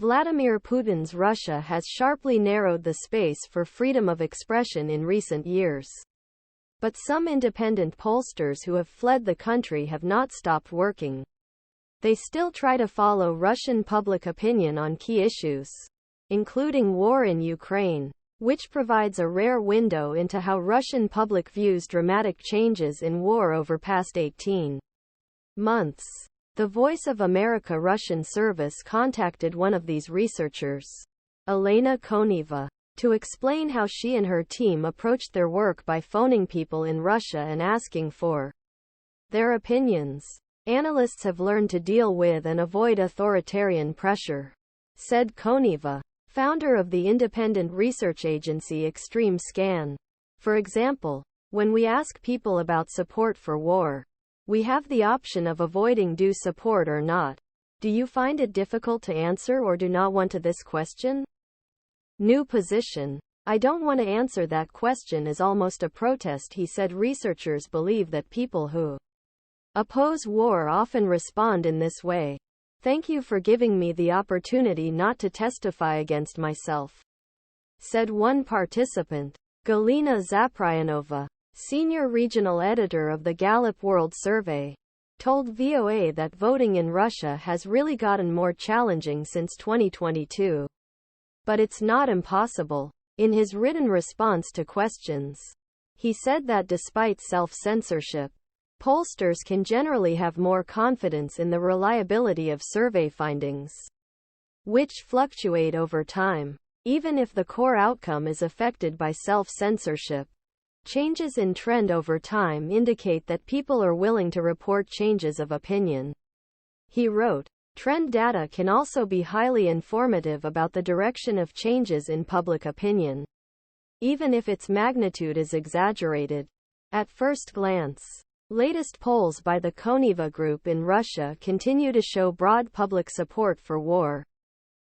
Vladimir Putin's Russia has sharply narrowed the space for freedom of expression in recent years. But some independent pollsters who have fled the country have not stopped working. They still try to follow Russian public opinion on key issues, including war in Ukraine, which provides a rare window into how Russian public views dramatic changes in war over past 18 months. The Voice of America Russian service contacted one of these researchers, Elena Koneva, to explain how she and her team approached their work by phoning people in Russia and asking for their opinions. Analysts have learned to deal with and avoid authoritarian pressure, said Koneva, founder of the independent research agency Extreme Scan. For example, when we ask people about support for war, we have the option of avoiding do support or not. Do you find it difficult to answer or do not want to this question? New position. I don't want to answer that question is almost a protest, he said. Researchers believe that people who oppose war often respond in this way. Thank you for giving me the opportunity not to testify against myself, said one participant. Galina Zapryanova, senior regional editor of the Gallup World Survey, told VOA that voting in Russia has really gotten more challenging since 2022. But it's not impossible. In his written response to questions, he said that despite self-censorship, pollsters can generally have more confidence in the reliability of survey findings, which fluctuate over time. Even if the core outcome is affected by self-censorship, changes in trend over time indicate that people are willing to report changes of opinion. He wrote, trend data can also be highly informative about the direction of changes in public opinion, even if its magnitude is exaggerated at first glance. Latest polls by the Koneva Group in Russia continue to show broad public support for war.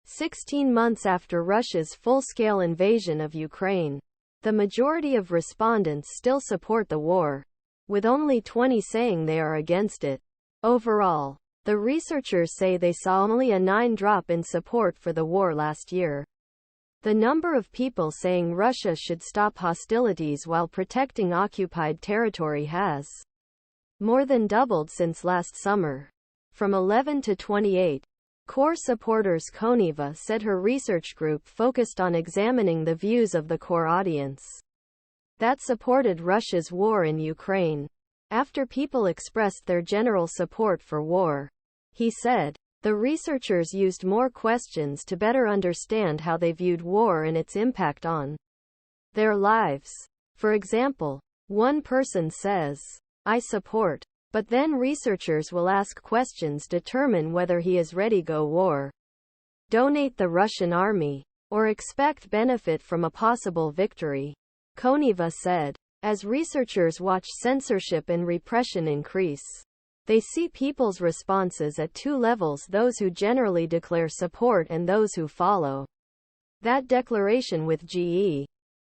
16 months after Russia's full-scale invasion of Ukraine, the majority of respondents still support the war, with only 20 saying they are against it. Overall, the researchers say they saw only a 9% drop in support for the war last year. The number of people saying Russia should stop hostilities while protecting occupied territory has more than doubled since last summer, from 11 to 28. Core supporters. Koneva said her research group focused on examining the views of the core audience that supported Russia's war in Ukraine. After people expressed their general support for war, he said, the researchers used more questions to better understand how they viewed war and its impact on their lives. For example, one person says, I support. But then researchers will ask questions determine whether he is ready go war, donate the Russian army, or expect benefit from a possible victory. Koneva said, as researchers watch censorship and repression increase, they see people's responses at two levels: those who generally declare support and those who follow that declaration with GE.